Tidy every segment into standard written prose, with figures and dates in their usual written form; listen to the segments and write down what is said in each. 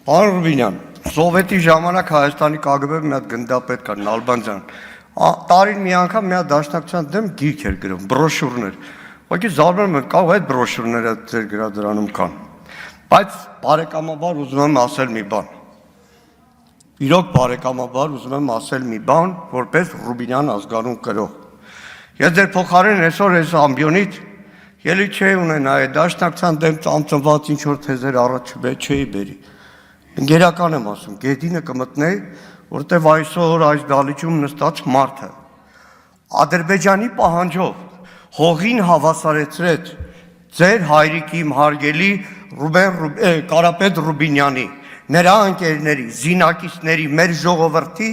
Պարոն Ռուբինյան, Սովետի ժամանակ Հայաստանի ԿԳԲ-ը մի հատ գնդապետ կար, Նալբանդյան, տարին մի անգամ մի հատ դաշնակցության դեմ գիրք էր գրում, բրոշյուրներ, ուղղակի զարմանում եմ, կարող այդ բրոշյուրները ձեր գրադարանում կան, բայց բարեկամաբար ուզում եմ ասել մի բան, իրոք բարեկամաբար ուզում եմ ասել մի բան, որպես Ռուբինյան ազգանուն կրող, ես ձեր փոխարեն այսօր այս ամբիոնից ելույթ չէի ունենա այդ դաշնակցության դեմ ծամծմված ինչ-որ թեզեր առաջ չէի բերի, Գերական եմ ասում, գետինը կմտնեի, որտև այսօր այս դալիճում նստած մարդը Ադրբեջանի պահանջով հողին հավասարեցրեց ձեր հայրիկի իմ հարգելի Կարապետ Ռուբինյանի, նրա ընկերների, զինակիցների, մեր ժողովրդի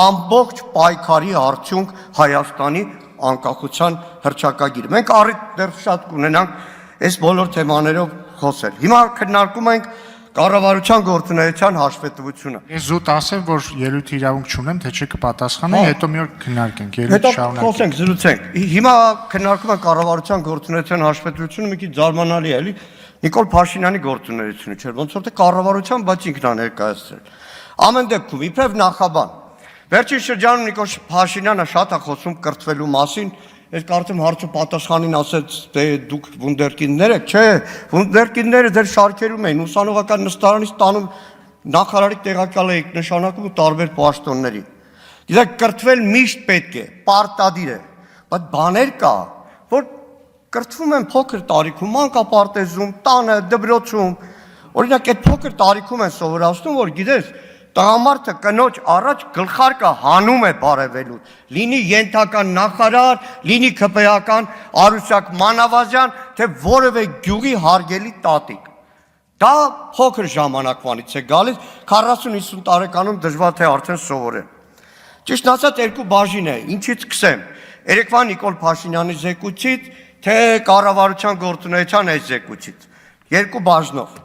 ամբողջ պայքարի արդյունք Հայաստանի անկախության հռչակագիր։ Մենք առիթ դեռ շատ կունենանք այս բոլոր թեմաներով խոսել։ Հիմա քննարկում ենք Կառավարության գործունեության հաշվետվությունը։ Ես զուտ ասեմ, որ ելույթի իրավունք չունեմ, թե չէ կպատասխանեի, հետո մի օր քննարկենք, ելույթ շարունակենք։ Հետո խոսենք, զրուցենք։ Հիմա քննարկում ենք կառավարության գործունեության հաշվետվությունը, մի քիչ զարմանալի է, էլի Նիկոլ Փաշինյանի գործունեությունը չէր, ոնց որ թե կառավարության, բայց ինքն է ներկայացրել։ Ամեն դեպքում, իբրև նախաբան, վերջին շրջանում Նիկոլ Փաշինյանը շատ է խոսում կրթվելու մասին, ես կարծեմ հարցը պատասխանին ասեց, թե դուք վունդերկինդներ եք, չէ, վունդերկինդները ձեր շարքերում էին, ուսանողական նստարանից տանում նախարարի տեղակալ էիք նշանակում ու տարբեր պաշտոնների։ Գիտեք, կրթվել միշտ պետք է, պարտադիր է, բայց բաներ կա, որ կրթվում են փոքր տարիքում, մանկապարտեզում, տանը, դպրոցում, օրինակ այդ փոքր տարիքում են սովորացնում, որ գիտես, տղամարդը կնոջ առաջ գլխարկը հանում է բարևելու, լինի ենթական նախարար, լինի ԿՊ-ական Արուսյակ Մանավազյան, թե որևէ գյուղի հարգելի տատիկ։ Դա փոքր ժամանակվանից է գալիս, 40-50 տարեկանում դժվար թե արդեն սովորեն։ Ճիշտ ասած երկու բաժին է, ինչից սկսեմ, երեկվա Նիկոլ Փաշինյանի զեկույցից, թե կառավարության գործունեության այս զեկույցից, երկու բաժնով։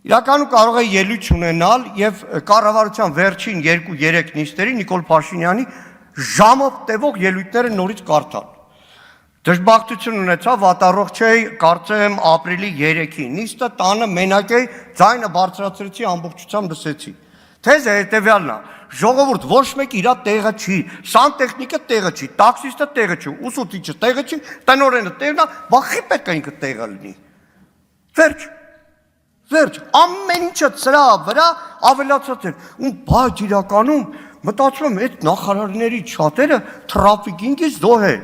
Իրականում կարող է ելույթ ունենալ եւ կառավարության վերջին 2-3 նիստերի Նիկոլ Փաշինյանի ժամով տևող ելույթները նորից կարդալ։ Դժբախտություն ունեցա, վատառողջ էի, կարծեմ ապրիլի 3-ին նիստը տանը մենակ էի, ձայնը բարձրացրեցի, ամբողջությամբ լսեցի։ Թեզը հետեւյալն է. ժողովուրդ ոչ մեկ իր տեղը չի, սանտեխնիկը տեղը չի, տաքսիստը տեղը չի, ուսուցիչը տեղը չի, տնօրենը տեղն է, բախի պետք է ինքը տեղը լինի։ Վերջ, ամեն ինչը ծրա վրա ավելացած էր, բայց իրականում մտածում եմ, այդ նախարարների շատերը թրաֆիկինգի զոհ է,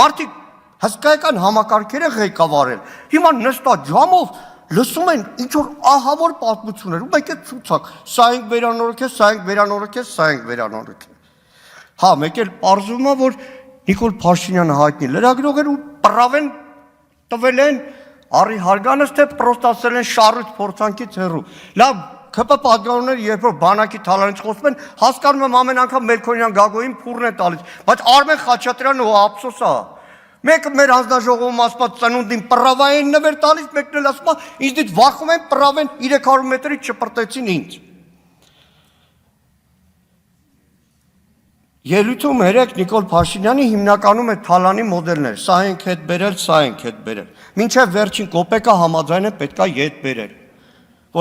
մարդիկ հսկայական համակարգեր են ղեկավարել, հիմա նստած ժամով լսում են ինչ-որ ահավոր պատմություններ, ու մեկ է ցուցակ, սա ենք վերանորոգել, սա ենք վերանորոգել, սա ենք վերանորոգել։ Հա, մեկ էլ պարզվում է, որ Նիկոլ Փաշինյանը հայտնի լրագրող էր ու պրավեն տվել են Արի հարգանս թե պրոստացել են շարույթ փորձանքից հեռու։ Լավ, ԿՊ պատգամավորները երբ որ բանակի թալանից խոսում են, հասկանում եմ ամեն անգամ Մելքոնյան Գագոյին փուրն է տալիս, բայց Արմեն Խաչատրյանը ու ափսոս է։ Մեկը մեր հանձնաժողովում ասված ծնունդին պրավային նվեր տալիս, մեկն էլ ասում է, ինձնից վախում են պրավեն 300 մետրից չպրտեցին ինձ։ Ելույթում երեք Նիկոլ Փաշինյանի հիմնականում է թալանի մոդելներ, սա ենք հետ բերել, սա ենք հետ բերել, մինչև վերջին կոպեկը համաձայն է պետքա ետ բերել,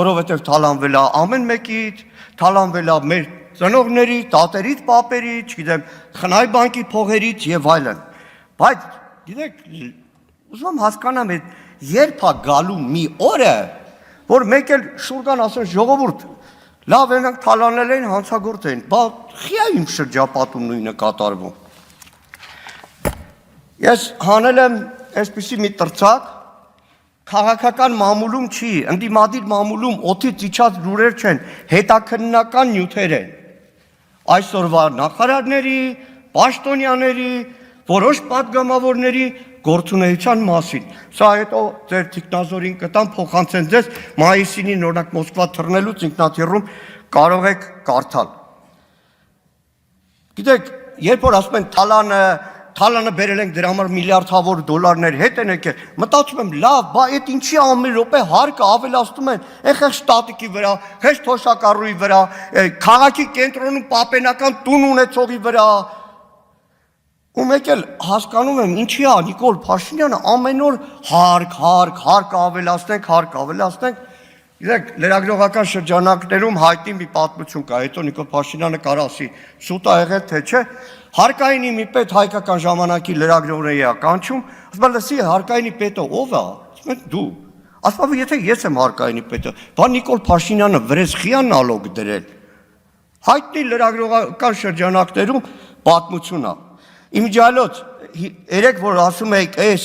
որովհետև թալանվել է ամեն մեկից, թալանվել է մեր ծնողների, տատերից, պապերից, չգիտեմ, խնայ բանկի փողերից եւ այլն, բայց գիտեք, ուզում եմ հասկանամ, երբ է գալու մի օրը, որ մեկ էլ շուրգան ասեն ժողովուրդ լավ ենք թալանել էին, հանցագործ էին, բա խի է իմ շրջապատում նույնը կատարվում։ Ես հանել եմ այսպիսի մի տրծակ, քաղաքական մամուլում չի, ընդդիմադիր մամուլում օդից իջած լուրեր չեն, հետաքննական նյութեր են։ Այսօրվա նախարարների, պաշտոնյաների, որոշ պատգամավորների գործունեության մասին։ Սա հետո ձեր թիկնազորին կտամ փոխանցեն ձեզ մայիսին օրինակ Մոսկվա թռնելուց ինքնաթիռում կարող եք կարդալ։ Գիտեք, երբ որ ասում են թալանը բերել ենք դրա համար միլիարդավոր դոլարներ հետ են եկել, մտածում եմ լավ, բա այդ ինչի ամեն րոպե հարկը ավելացնում են, ეხեղ շտատիկի վրա, հեշտ թոշակառուի վրա, քաղաքի կենտրոնում պապենական տուն ունեցողի վրա։ Ու մեկ էլ հասկանում եմ, ինչի է Նիկոլ Փաշինյանը ամեն օր հարկ ավելացնենք, Գիտեք, լրագրողական շրջանակներում հայտնի մի պատմություն կա, հետո Նիկոլ Փաշինյանը կարող ասի շուտ ա եղել թե չէ, հարկայինի մի պետ հայկական ժամանակի լրագրողների է կանչում, ասում է լսի հարկայինի պետը ով է, ասում են դու, ասում է եթե ես եմ հարկայինի պետը, բա Նիկոլ Փաշինյանը վրեժխի է նալոգ դրել, հայտնի լրագրողական շրջանակներում պատմություն է, իմիջիալոց երեք որ ասում եք էս,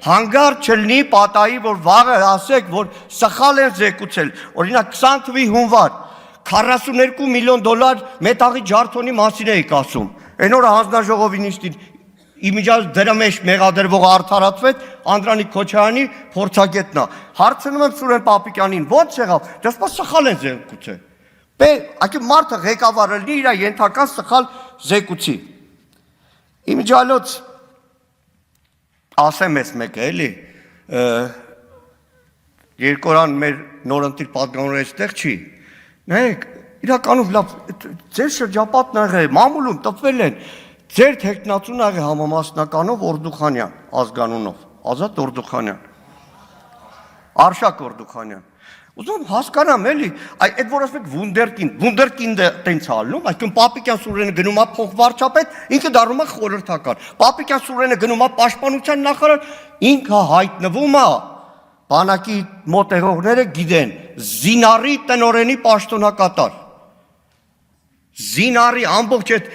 հանգարտ չլինի պատահի, որ վաղը ասեք, որ սխալ են զեկուցել, օրինակ 20 թվականի հունվար 42 միլիոն դոլար մետաղի ջարդոնի մասին էիք ասում, այն օրը հանձնաժողովի նիստին իմիջիալոց դրա մեջ մեղադրվողը արդարացվեց, Անդրանիկ Քոչարյանի փորձագետն է, հարցնում եմ Սուրեն Պապիկյանին, ո՞նց եղավ, դասպա սխալ են զեկուցել, այդի մարդը ղեկավարը լինի իր ենթական սխալ զեկուցի, իմիջիալոց ասեմ ես մեկը էլի, երկորան մեր նորընտիր պատգամավորը այստեղ չի, նայեք, իրականում լավ, ձեր շրջապատն աղե, մամուլում տպվել են, ձեր թեկնածուն աղե համամասնականով Օրդուխանյան, ազգանունով, Ազատ Օրդուխանյան, Արշակ Օրդուխանյան, ուզում հասկանամ էլի, այդ որ ասում եք վունդերկինդը տենց ալնում, այսինքն Պապիկյան Սուրենը գնում է փոխվարչապետ, ինքը դառնում է խորհրդական, Պապիկյան Սուրենը գնում է պաշտպանության նախարար, ինքը հայտնվում է, բանակի մոտ եղողները գիտեն, Զինարի տնօրենի պաշտոնակատար, Զինարի ամբողջ այդ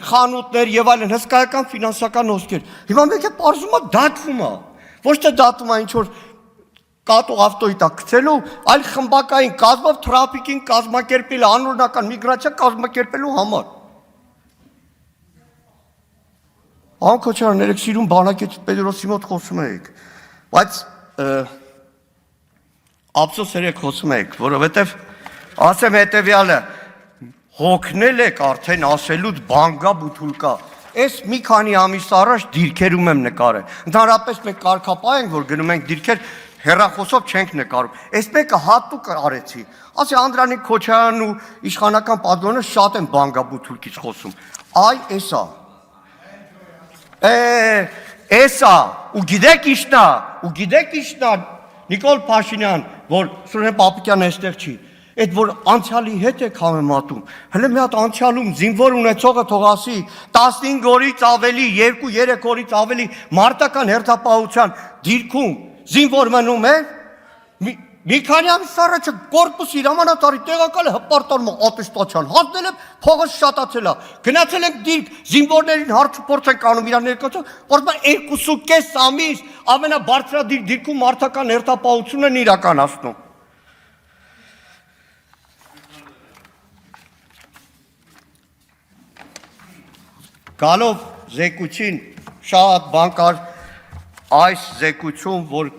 խանութներ եւ այլն հսկայական ֆինանսական հոսքեր, հիմա մեկը պարզում է դատվում է, ոչ թե դատվում է ինչ որ կատու ավտոյի տակ գցելու, այլ խմբակային կազմով թրաֆիկին կազմակերպել, անօրինական միգրացիա կազմակերպելու համար։ Պարոն Քոչարյան, երեք սիրուն բանակի Պետրոսի մոտ խոսում եք, բայց ափսոս երեք խոսում եք, որովհետև ասեմ հետևյալը, հոգնել եք արդեն ասելուց բանգա բութուլկա, Այս մի քանի ամիս առաջ դիրքերում եմ նկարել, ընդհանրապես մենք կարգապահ ենք, որ գնում ենք դիրքեր, հեռախոսով չենք նկարում, այս մեկը հատուկ արեցի, ասի Անդրանիկ Քոչարյանն ու իշխանական պատգամավորները շատ են բանգաբութուլկից խոսում, այ էսա, ու գիտեք իշնա, Նիկոլ Փաշինյան, որ Սուրեն Պապիկյանը այստեղ չի, այդ որ անցյալի հետ եք համեմատում, հələ մի հատ անցյալում զինվոր ունեցողը թող ասի 15 օրից ավելի, 2-3 օրից ավելի մարտական հերթապահության դիրքում զինվոր մնում է, մի քանի ամիս առաջ կորպուսի հրամանատարի տեղակալը հպարտանում է ատեստացիան, հանձնել եմ փողը շատացել է, գնացել ենք դիրք, զինվորներին հարցուփորձ ենք անում իրար ներկայացում, որտեղ 2.5 ամիս ամենաբարձրադիր դիրքում մարտական հերթապահություն են իրականացնում։ Գալով զեկուցին շատ բան կար այս զեկուցում, որ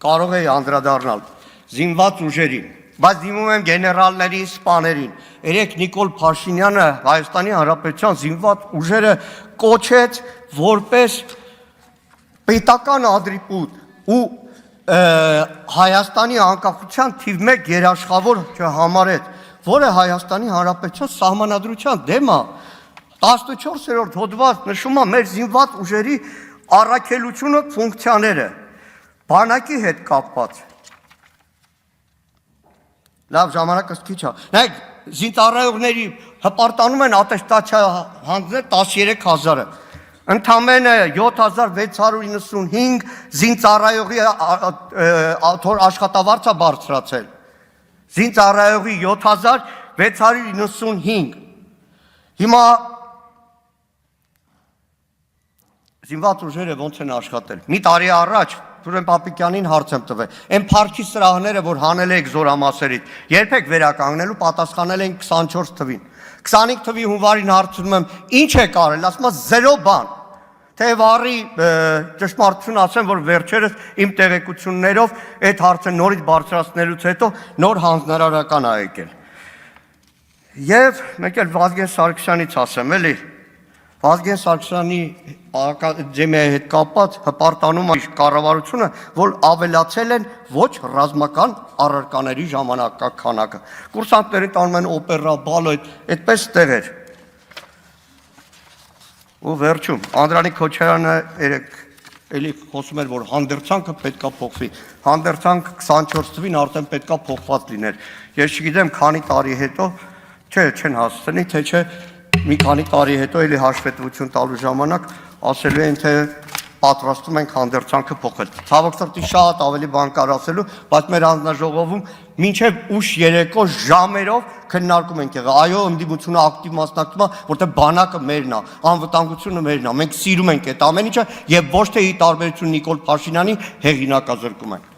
կարող է անդրադառնալ զինված ուժերին, բայց դիմում եմ գեներալներին, սպաներին, երեք Նիկոլ Փաշինյանը Հայաստանի Հանրապետության զինված ուժերը կոչեց որպես պետական ադրիպուտ ու Հայաստանի անկախության թիվ 1 երաշխավոր չհամարեց, որը Հայաստանի Հանրապետության սահմանադրության դեմ է, 14-րդ հոդված նշում է մեր զինված ուժերի առաքելությունը, ֆունկցիաները, բանակի հետ կապված։ Լավ ժամանակս քիչ է։ Նայեք, զինծառայողների հպարտանում են ատեստացիա հանձնել 13,000-ը։ Ընդամենը 7695 զինծառայողի աշխատավարձ է բարձրացել։ Զինծառայողի 7695։ Հիմա զինված ուժերը ոնց են աշխատել։ Մի տարի առաջ Սուրեն Պապիկյանին հարց եմ տվել, այն փառքի սրահները, որ հանել եք զորամասերից, երբ եք վերականգնելու, պատասխանել են 24 թվին։ 25 թվի հունվարին հարցնում եմ, ինչ եք արել, ասում եմ 0 բան։ Թե վառի ճշմարտություն ասեմ, որ վերջերս իմ տեղեկություններով այդ հարցը նորից բարձրացնելուց հետո նոր հանձնարարական ա եկել։ Եվ մեկ էլ Վազգեն Սարգսյանից ասեմ, էլի, Վազգեն Սարգսյանի ակադեմիայի հետ կապված հպարտանում է կառավարությունը, որ ավելացել են ոչ ռազմական առարկաների ժամանակականակը։ Կուրսանտներին տանում են օպերա, բալետ, այդպես տեղեր։ Ու վերջում Անդրանիկ Քոչարյանը էլի խոսում էր, որ հանդերձանքը պետքա փոխվի։ Հանդերձանք 24 թվին արդեն պետքա փոխված լիներ։ Ես չգիտեմ, քանի տարի հետո, չէ, չեն հասցնի, թե չէ, մի քանի տարի հետո էլի հաշվետվություն տալու ժամանակ ասելու են, թե պատրաստում ենք հանդերձանքը փոխել։ Ցավոք սրտի շատ ավելի բան կար ասելու, բայց մեր հանձնաժողովում մինչև ուշ երեկո ժամերով քննարկում ենք եղել։ Այո, ընդդիմությունը ակտիվ մասնակցում է, որտեղ բանակը մերն է, անվտանգությունը մերն է։ Մենք սիրում ենք այդ ամեն ինչը եւ ոչ թե ի տարբերություն Նիկոլ Փաշինյանի հեղինակազրկում ենք։